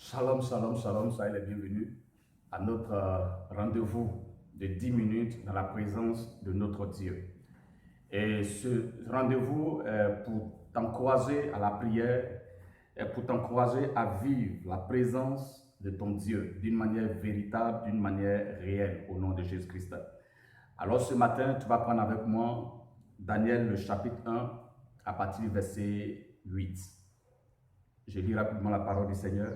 Shalom, shalom, shalom, soyez les bienvenus à notre rendez-vous de 10 minutes dans la présence de notre Dieu. Et ce rendez-vous est pour t'encourager à la prière, est pour t'encourager à vivre la présence de ton Dieu d'une manière véritable, d'une manière réelle, au nom de Jésus-Christ. Alors ce matin, tu vas prendre avec moi Daniel, le chapitre 1, à partir du verset 8. Je lis rapidement la parole du Seigneur.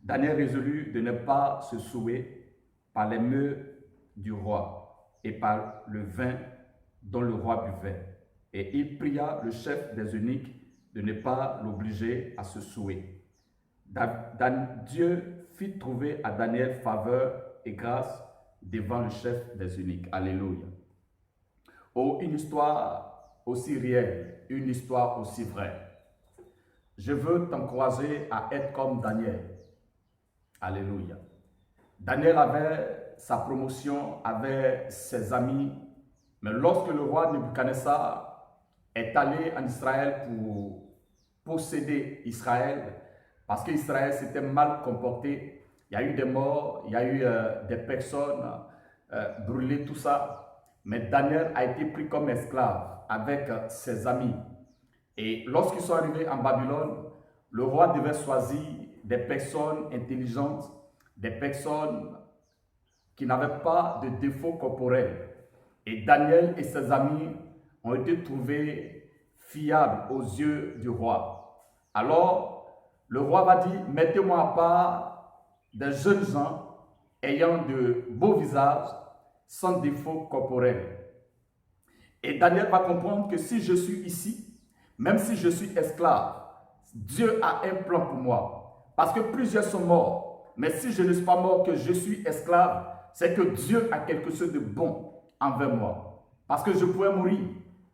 Daniel résolut de ne pas se souiller par les mets du roi et par le vin dont le roi buvait. Et il pria le chef des eunuques de ne pas l'obliger à se souiller. Dieu fit trouver à Daniel faveur et grâce devant le chef des eunuques. Alléluia. Oh, une histoire aussi réelle, une histoire aussi vraie. Je veux t'encourager à être comme Daniel. Alléluia. Daniel avait sa promotion, avait ses amis, mais lorsque le roi Nebuchadnezzar est allé en Israël pour posséder Israël, parce qu'Israël s'était mal comporté, il y a eu des morts, il y a eu des personnes brûlées, tout ça, mais Daniel a été pris comme esclave avec ses amis. Et lorsqu'ils sont arrivés en Babylone, le roi devait choisir des personnes intelligentes, des personnes qui n'avaient pas de défauts corporels. Et Daniel et ses amis ont été trouvés fiables aux yeux du roi. Alors, le roi va dire, mettez-moi à part des jeunes gens ayant de beaux visages, sans défauts corporels. Et Daniel va comprendre que si je suis ici, même si je suis esclave, Dieu a un plan pour moi. Parce que plusieurs sont morts. Mais si je ne suis pas mort, que je suis esclave, c'est que Dieu a quelque chose de bon envers moi. Parce que je pouvais mourir.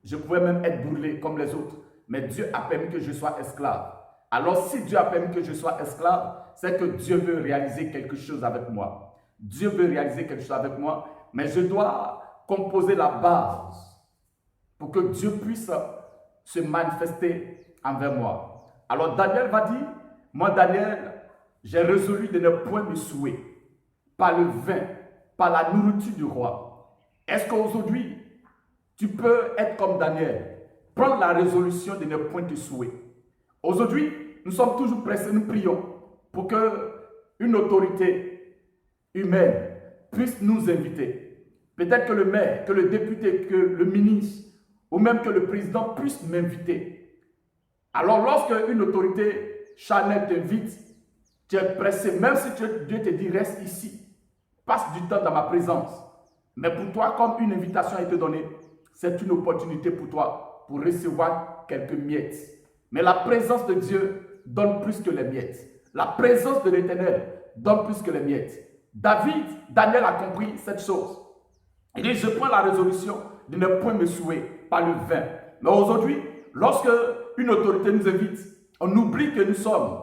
Je pouvais même être brûlé comme les autres. Mais Dieu a permis que je sois esclave. Alors si Dieu a permis que je sois esclave, c'est que Dieu veut réaliser quelque chose avec moi. Dieu veut réaliser quelque chose avec moi. Mais je dois composer la base pour que Dieu puisse se manifester envers moi. Alors Daniel va dire, moi Daniel, j'ai résolu de ne point me souiller par le vin, par la nourriture du roi. Est-ce qu'aujourd'hui, tu peux être comme Daniel, prendre la résolution de ne point te souiller? Aujourd'hui, nous sommes toujours pressés, nous prions pour qu'une autorité humaine puisse nous inviter. Peut-être que le maire, que le député, que le ministre, ou même que le président puisse m'inviter. Alors lorsque une autorité charnelle t'invite, tu es pressé, même si Dieu te dit reste ici, passe du temps dans ma présence. Mais pour toi, comme une invitation a été donnée, c'est une opportunité pour toi pour recevoir quelques miettes. Mais la présence de Dieu donne plus que les miettes. La présence de l'Éternel donne plus que les miettes. Daniel a compris cette chose. Il dit, je prends la résolution de ne point me souiller par le vin. Mais aujourd'hui, lorsque une autorité nous invite, on oublie que nous sommes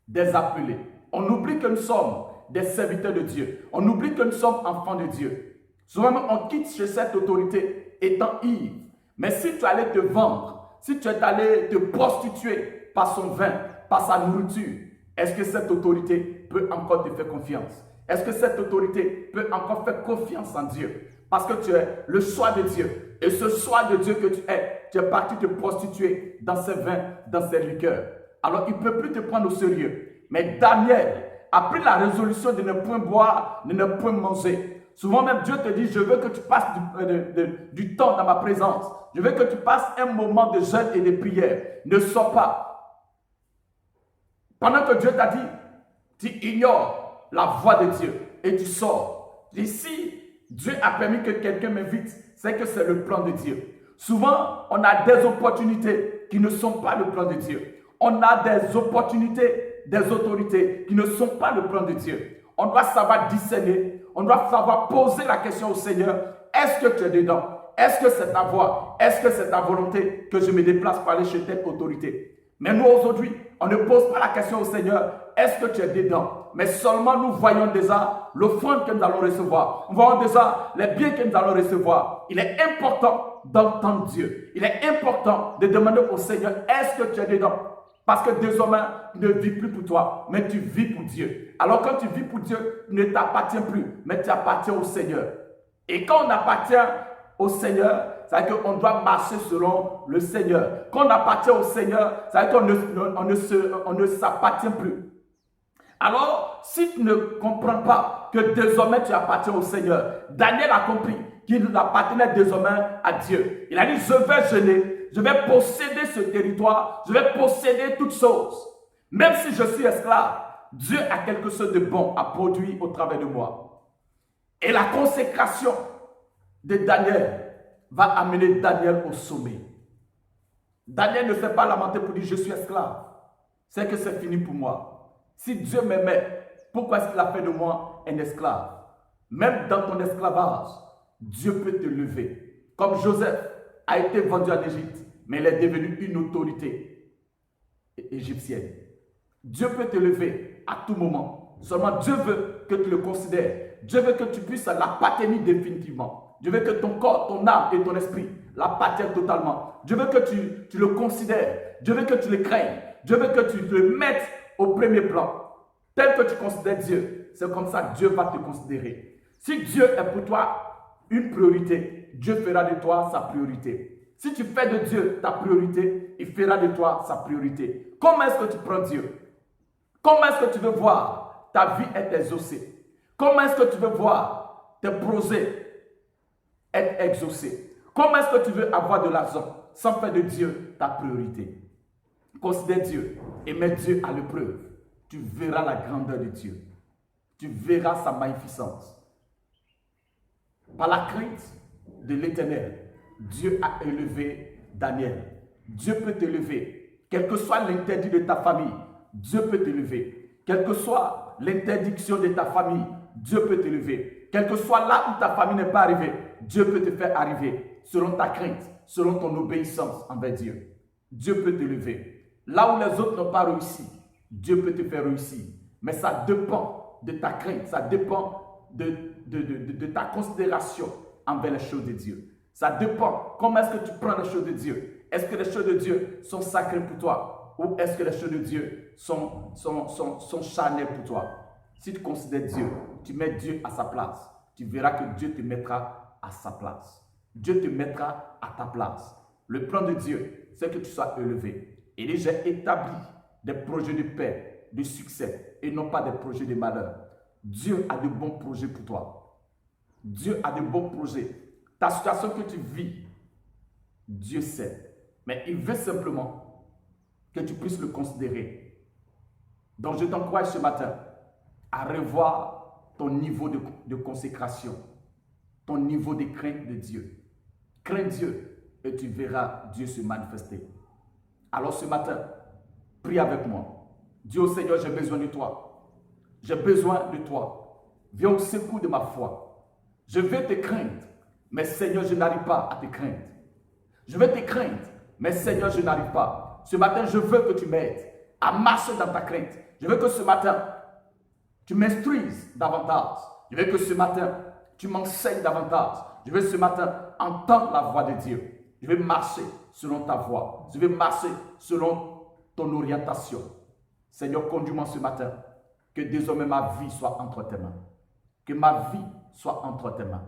des appelés. On oublie que nous sommes des serviteurs de Dieu. On oublie que nous sommes enfants de Dieu. Souvent, on quitte chez cette autorité étant ivre. Mais si tu allais te vendre, si tu es allé te prostituer par son vin, par sa nourriture, est-ce que cette autorité peut encore te faire confiance? Est-ce que cette autorité peut encore faire confiance en Dieu? Parce que tu es le choix de Dieu. Et ce choix de Dieu que tu es parti te prostituer dans ses vins, dans ses liqueurs. Alors, il ne peut plus te prendre au sérieux. Mais Daniel a pris la résolution de ne point boire, de ne point manger. Souvent même, Dieu te dit, je veux que tu passes du temps dans ma présence. Je veux que tu passes un moment de jeûne et de prière. Ne sors pas. Pendant que Dieu t'a dit, tu ignores la voix de Dieu et tu sors. Et si Dieu a permis que quelqu'un m'invite, c'est que c'est le plan de Dieu. Souvent, on a des opportunités qui ne sont pas le plan de Dieu. On a des opportunités, des autorités qui ne sont pas le plan de Dieu. On doit savoir discerner, on doit savoir poser la question au Seigneur. Est-ce que tu es dedans? Est-ce que c'est ta voix? Est-ce que c'est ta volonté que je me déplace pour aller chez telle autorité? Mais nous aujourd'hui, on ne pose pas la question au Seigneur, est-ce que tu es dedans? Mais seulement nous voyons déjà l'offrande que nous allons recevoir. Nous voyons déjà les biens que nous allons recevoir. Il est important d'entendre Dieu. Il est important de demander au Seigneur, est-ce que tu es dedans? Parce que désormais, tu ne vis plus pour toi, mais tu vis pour Dieu. Alors quand tu vis pour Dieu, tu ne t'appartiens plus, mais tu appartiens au Seigneur. Et quand on appartient au Seigneur, ça veut dire qu'on doit marcher selon le Seigneur. Quand on appartient au Seigneur, ça veut dire qu'on ne s'appartient plus. Alors, si tu ne comprends pas que désormais tu appartiens au Seigneur, Daniel a compris qu'il appartenait désormais à Dieu. Il a dit, je vais jeûner, je vais posséder ce territoire, je vais posséder toutes choses. Même si je suis esclave, Dieu a quelque chose de bon à produire au travers de moi. Et la consécration de Daniel va amener Daniel au sommet. Daniel ne fait pas lamenter pour dire, je suis esclave. C'est que c'est fini pour moi. Si Dieu m'aimait, pourquoi est-ce qu'il a fait de moi un esclave? Même dans ton esclavage, Dieu peut te lever. Comme Joseph a été vendu en Égypte, mais il est devenu une autorité égyptienne. Dieu peut te lever à tout moment. Seulement Dieu veut que tu le considères. Dieu veut que tu puisses l'appartenir définitivement. Dieu veut que ton corps, ton âme et ton esprit l'appartiennent totalement. Dieu veut que tu le considères. Dieu veut que tu le craignes. Dieu veut que tu le mettes au premier plan. Tel que tu considères Dieu, c'est comme ça que Dieu va te considérer. Si Dieu est pour toi une priorité, Dieu fera de toi sa priorité. Si tu fais de Dieu ta priorité, il fera de toi sa priorité. Comment est-ce que tu prends Dieu? Comment est-ce que tu veux voir ta vie être exaucée? Comment est-ce que tu veux voir tes projets être exaucés? Comment est-ce que tu veux avoir de l'argent sans faire de Dieu ta priorité? Considère Dieu et mets Dieu à l'épreuve. Tu verras la grandeur de Dieu. Tu verras sa magnificence. Par la crainte de l'Éternel, Dieu a élevé Daniel. Dieu peut t'élever. Quel que soit l'interdit de ta famille, Dieu peut t'élever. Quelle que soit l'interdiction de ta famille, Dieu peut t'élever. Quel que soit là où ta famille n'est pas arrivée, Dieu peut te faire arriver selon ta crainte, selon ton obéissance envers Dieu. Dieu peut t'élever. Là où les autres n'ont pas réussi, Dieu peut te faire réussir. Mais ça dépend de ta crainte, ça dépend de ta considération envers les choses de Dieu. Ça dépend comment est-ce que tu prends les choses de Dieu. Est-ce que les choses de Dieu sont sacrées pour toi ou est-ce que les choses de Dieu sont charnelles pour toi? Si tu considères Dieu, tu mets Dieu à sa place, tu verras que Dieu te mettra à sa place. Dieu te mettra à ta place. Le plan de Dieu, c'est que tu sois élevé. Et j'ai établi des projets de paix, de succès et non pas des projets de malheur. Dieu a de bons projets pour toi. Dieu a de bons projets. Ta situation que tu vis, Dieu sait. Mais il veut simplement que tu puisses le considérer. Donc je t'encourage ce matin à revoir ton niveau de consécration, ton niveau de crainte de Dieu. Crains Dieu et tu verras Dieu se manifester. Alors ce matin, prie avec moi. Dis au Seigneur, j'ai besoin de toi. J'ai besoin de toi. Viens au secours de ma foi. Je vais te craindre, mais Seigneur, je n'arrive pas à te craindre. Je vais te craindre, mais Seigneur, je n'arrive pas. Ce matin, je veux que tu m'aides à marcher dans ta crainte. Je veux que ce matin, tu m'instruises davantage. Je veux que ce matin, tu m'enseignes davantage. Je veux ce matin entendre la voix de Dieu. Je vais marcher selon ta voix. Je vais marcher selon ton orientation. Seigneur, conduis-moi ce matin. Que désormais ma vie soit entre tes mains. Que ma vie soit entre tes mains.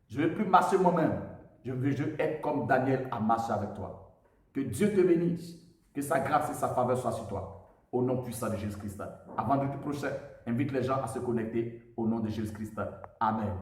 Je ne veux plus marcher moi-même. Je veux être comme Daniel à marcher avec toi. Que Dieu te bénisse. Que sa grâce et sa faveur soient sur toi. Au nom puissant de Jésus-Christ. Avant de tout prochain, invite les gens à se connecter au nom de Jésus-Christ. Amen.